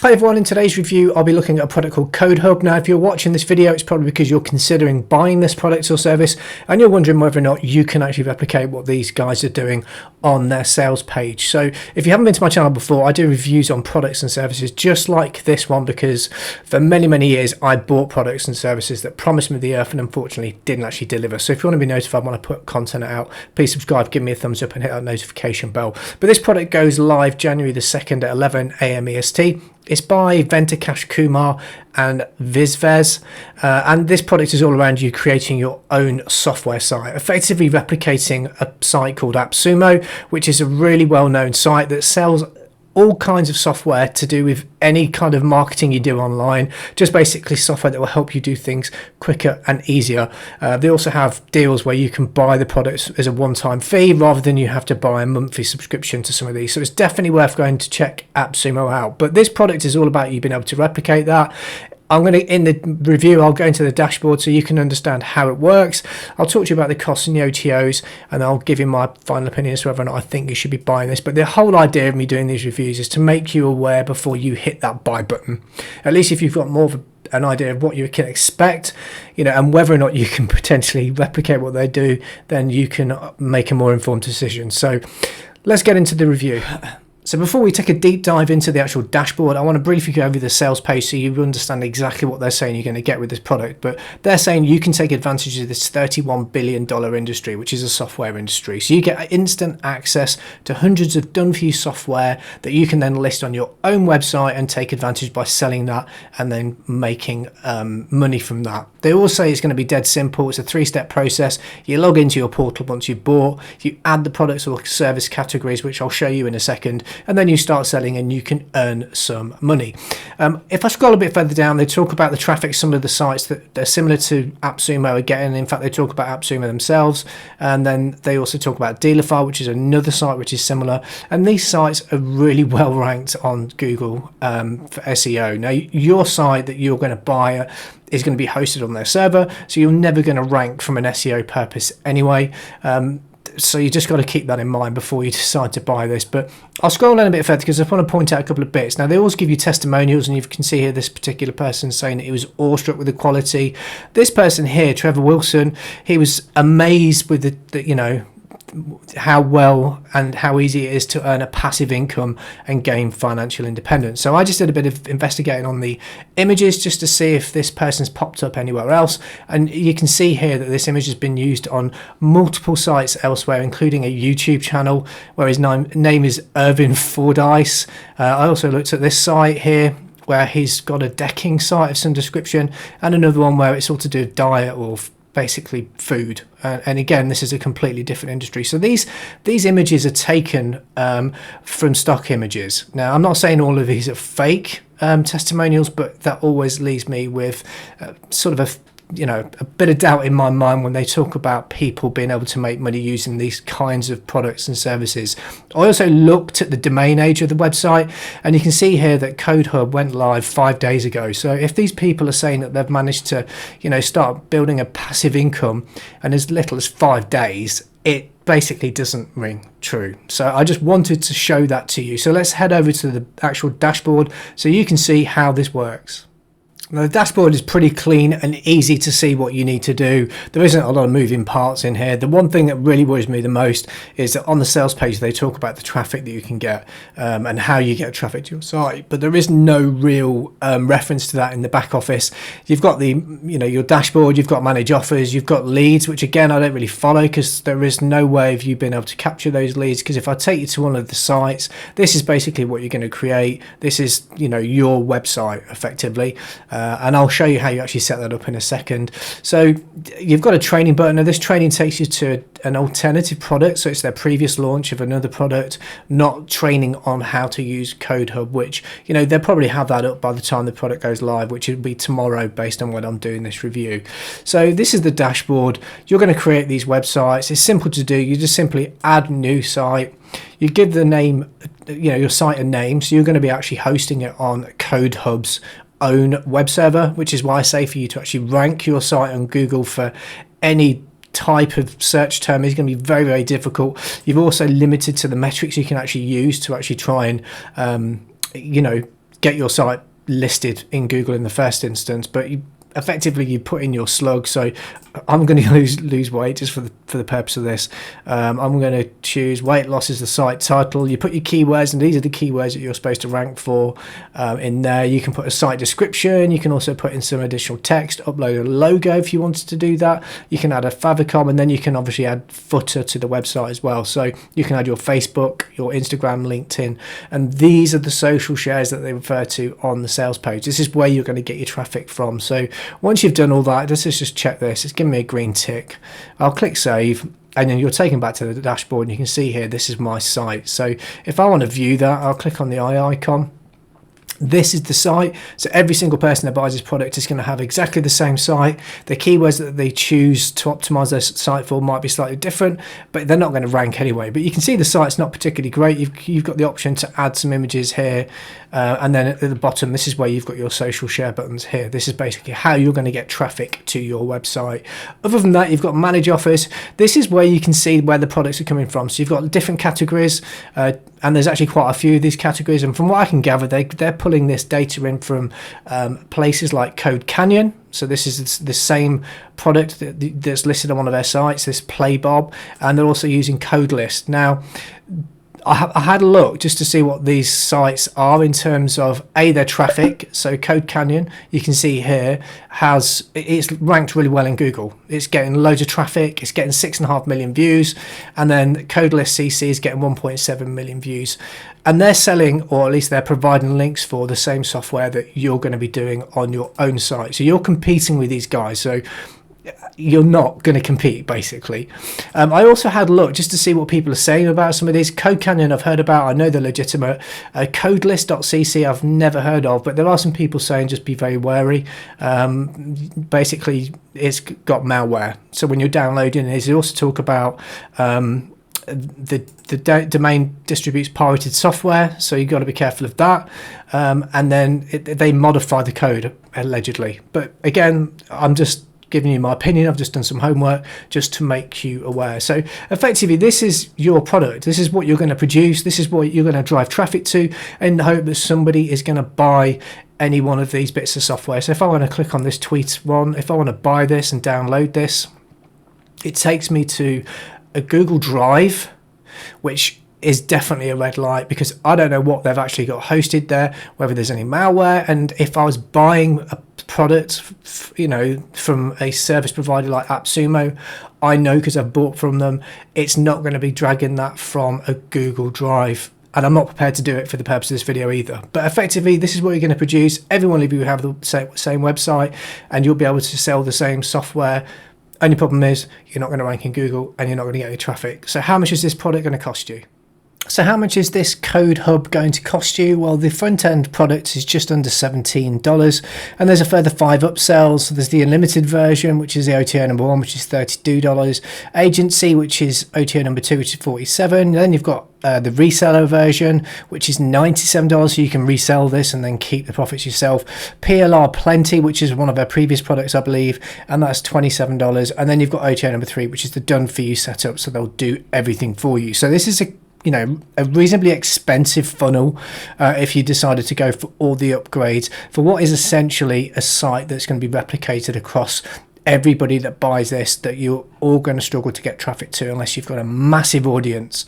Hi everyone, in today's review I'll be looking at a product called CodeHub. Now if you're watching this video it's probably because you're considering buying this product or service and you're wondering whether or not you can actually replicate what these guys are doing on their sales page. So if you haven't been to my channel before, I do reviews on products and services just like this one, because for many years I bought products and services that promised me the earth and unfortunately didn't actually deliver. So if you want to be notified when I put content out, please subscribe, give me a thumbs up and hit that notification bell. But this product goes live January the 2nd at 11 AM EST. It's by Venkatesh Kumar and Vizvez, and this product is all around you creating your own software site, effectively replicating a site called AppSumo, which is a really well-known site that sells all kinds of software to do with any kind of marketing you do online, just basically software that will help you do things quicker and easier. They also have deals where you can buy the products as a one-time fee rather than you have to buy a monthly subscription to some of these. So it's definitely worth going to check AppSumo out. But this product is all about you being able to replicate that. In the review, I'll go into the dashboard so you can understand how it works. I'll talk to you about the costs and the OTOs, and I'll give you my final opinion as to whether or not I think you should be buying this. But the whole idea of me doing these reviews is to make you aware before you hit that buy button. At least if you've got more of an idea of what you can expect, and whether or not you can potentially replicate what they do, then you can make a more informed decision. So let's get into the review. So before we take a deep dive into the actual dashboard, I want to briefly go over the sales page so you understand exactly what they're saying you're going to get with this product. But they're saying you can take advantage of this $31 billion industry, which is a software industry. So you get instant access to hundreds of done-for-you software that you can then list on your own website and take advantage by selling that and then making money from that. They all say it's going to be dead simple. It's a three-step process. You log into your portal once you've bought, you add the products or service categories, which I'll show you in a second, and then you start selling and you can earn some money. If I scroll a bit further down, they talk about the traffic some of the sites that they're similar to AppSumo are getting. In fact, they talk about AppSumo themselves, and then they also talk about Dealerfile, which is another site which is similar, and these sites are really well ranked on Google for SEO. Now, your site that you're going to buy is going to be hosted on their server, so you're never going to rank from an SEO purpose anyway. So you just got to keep that in mind before you decide to buy this. But I'll scroll down a bit further because I want to point out a couple of bits. Now, they always give you testimonials, and you can see here this particular person saying that he was awestruck with the quality. This person here, Trevor Wilson, he was amazed with the how well and how easy it is to earn a passive income and gain financial independence. So I just did a bit of investigating on the images just to see if this person's popped up anywhere else, and you can see here that this image has been used on multiple sites elsewhere, including a YouTube channel where his name is Irvin Fordyce. I also looked at this site here where he's got a decking site of some description, and another one where it's all to do with diet or basically food, and again this is a completely different industry. So these images are taken from stock images. Now, I'm not saying all of these are fake testimonials, but that always leaves me with sort of a bit of doubt in my mind when they talk about people being able to make money using these kinds of products and services. I also looked at the domain age of the website, and you can see here that CodeHub went live 5 days ago. So if these people are saying that they've managed to start building a passive income in as little as 5 days, it basically doesn't ring true. So I just wanted to show that to you. So let's head over to the actual dashboard so you can see how this works. Now, the dashboard is pretty clean and easy to see what you need to do. There isn't a lot of moving parts in here. The one thing that really worries me the most is that on the sales page they talk about the traffic that you can get and how you get traffic to your site, but there is no real reference to that in the back office. You've got your dashboard, you've got manage offers, you've got leads, which again I don't really follow because there is no way of you being able to capture those leads. Because if I take you to one of the sites, this is basically what you're going to create. This is your website effectively. And I'll show you how you actually set that up in a second. So you've got a training button. Now, this training takes you to an alternative product, so it's their previous launch of another product, not training on how to use CodeHub, which they'll probably have that up by the time the product goes live, which will be tomorrow based on when I'm doing this review. So this is the dashboard. You're going to create these websites. It's simple to do. You just simply add new site. You give the name, your site a name, so you're going to be actually hosting it on CodeHub's own web server, which is why I say for you to actually rank your site on Google for any type of search term is going to be very difficult. You've also limited to the metrics you can actually use to actually try and get your site listed in Google in the first instance, but effectively you put in your slug. So I'm going to lose weight just for the purpose of this. I'm going to choose weight loss as the site title. You put your keywords, and these are the keywords that you're supposed to rank for in there. You can put a site description. You can also put in some additional text, upload a logo if you wanted to do that. You can add a favicon, and then you can obviously add footer to the website as well. So you can add your Facebook, your Instagram, LinkedIn, and these are the social shares that they refer to on the sales page. This is where you're going to get your traffic from. So once you've done all that, let's just check this. It's giving me a green tick. I'll click save, and then you're taken back to the dashboard, and you can see here, this is my site. So if I want to view that, I'll click on the eye icon. This is the site. So every single person that buys this product is going to have exactly the same site. The keywords that they choose to optimize their site for might be slightly different, but they're not going to rank anyway. But you can see the site's not particularly great. You've got the option to add some images here, and then at the bottom, this is where you've got your social share buttons here. This is basically how you're going to get traffic to your website. Other than that, you've got manage offers. This is where you can see where the products are coming from. So you've got different categories, and there's actually quite a few of these categories. And from what I can gather, they're pulling this data in from places like Code Canyon. So this is the same product that's listed on one of their sites, this Playbob, and they're also using CodeList. Now, I had a look just to see what these sites are in terms of their traffic. So Code Canyon, you can see here, it's ranked really well in Google. It's getting loads of traffic. It's getting 6.5 million views, and then CodeList CC is getting 1.7 million views. And they're selling, or at least they're providing links for the same software that you're going to be doing on your own site. So you're competing with these guys. So you're not going to compete, basically. I also had a look just to see what people are saying about some of these. Code Canyon I've heard about. I know they're legitimate. Codelist.cc I've never heard of, but there are some people saying just be very wary. Basically, it's got malware. So when you're downloading it, they also talk about the domain distributes pirated software, so you've got to be careful of that. And then they modify the code, allegedly. But again, I'm just giving you my opinion. I've just done some homework just to make you aware. So effectively, this is your product. This is what you're going to produce. This is what you're going to drive traffic to, in the hope that somebody is going to buy any one of these bits of software. So if I want to click on this tweet one, if I want to buy this and download this, it takes me to a Google Drive, which is definitely a red light, because I don't know what they've actually got hosted there, whether there's any malware. And if I was buying a product, from a service provider like AppSumo, I know, because I've bought from them, it's not going to be dragging that from a Google Drive. And I'm not prepared to do it for the purpose of this video either. But effectively, this is what you're going to produce. Every one of you have the same website, and you'll be able to sell the same software. Only problem is you're not going to rank in Google, and you're not going to get any traffic. So how much is this product going to cost you? So how much is this CodeHub going to cost you? Well, the front end product is just under $17, and there's a further 5 upsells. So there's the unlimited version, which is the OTO number 1, which is $32. Agency, which is OTO number 2, which is $47. Then you've got the reseller version, which is $97, so you can resell this and then keep the profits yourself. PLR Plenty, which is one of our previous products, I believe, and that's $27. And then you've got OTO number 3, which is the done for you setup, so they'll do everything for you. So this is a reasonably expensive funnel if you decided to go for all the upgrades for what is essentially a site that's going to be replicated across everybody that buys this, that you're all going to struggle to get traffic to unless you've got a massive audience.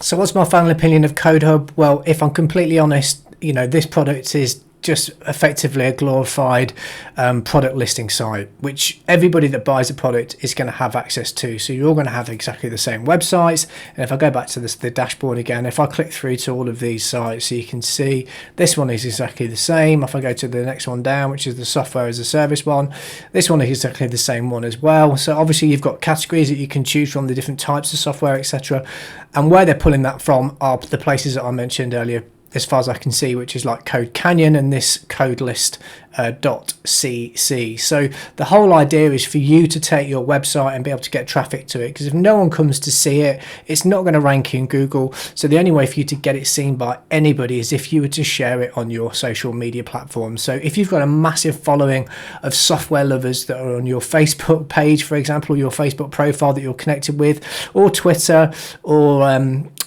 So what's my final opinion of CodeHub? Well, if I'm completely honest, this product is just effectively a glorified product listing site, which everybody that buys a product is going to have access to. So you're all going to have exactly the same websites. And if I go back to the dashboard again, if I click through to all of these sites, so you can see this one is exactly the same. If I go to the next one down, which is the software as a service one, this one is exactly the same one as well. So obviously you've got categories that you can choose from, the different types of software, etc. And where they're pulling that from are the places that I mentioned earlier, as far as I can see, which is like Code Canyon and this CodeList.cc. So the whole idea is for you to take your website and be able to get traffic to it, because if no one comes to see it, it's not going to rank in Google. So the only way for you to get it seen by anybody is if you were to share it on your social media platforms. So if you've got a massive following of software lovers that are on your Facebook page, for example, or your Facebook profile that you're connected with, or Twitter, or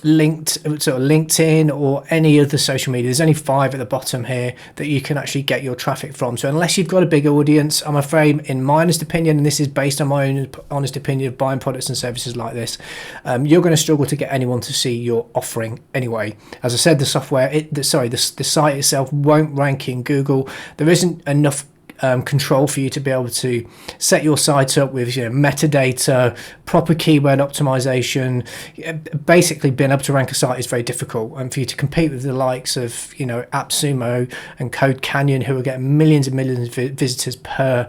LinkedIn or any other social media. There's only 5 at the bottom here that you can actually get your traffic from. So unless you've got a big audience, I'm afraid, in my honest opinion, and this is based on my own honest opinion of buying products and services like this, you're going to struggle to get anyone to see your offering anyway. As I said, the site itself won't rank in Google. There isn't enough control for you to be able to set your site up with metadata, proper keyword optimization. Basically, being able to rank a site is very difficult, and for you to compete with the likes of AppSumo and Code Canyon, who are getting millions and millions of visitors per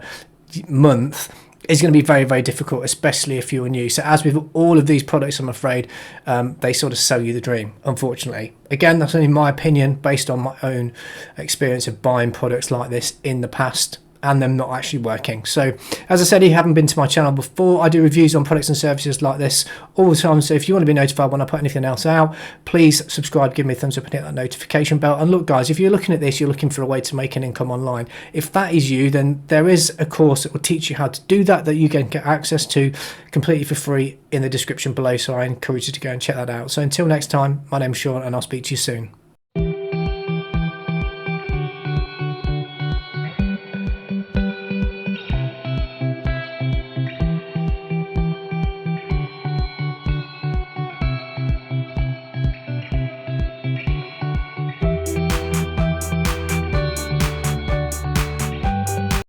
month, is going to be very, very difficult, especially if you're new. So as with all of these products, I'm afraid they sort of sell you the dream, unfortunately. Again, that's only my opinion based on my own experience of buying products like this in the past and them not actually working. So as I said, if you haven't been to my channel before, I do reviews on products and services like this all the time. So if you want to be notified when I put anything else out, please subscribe, give me a thumbs up and hit that notification bell. And look guys, if you're looking at this, you're looking for a way to make an income online. If that is you, then there is a course that will teach you how to do that you can get access to completely for free in the description below. So I encourage you to go and check that out. So until next time, my name's Sean and I'll speak to you soon.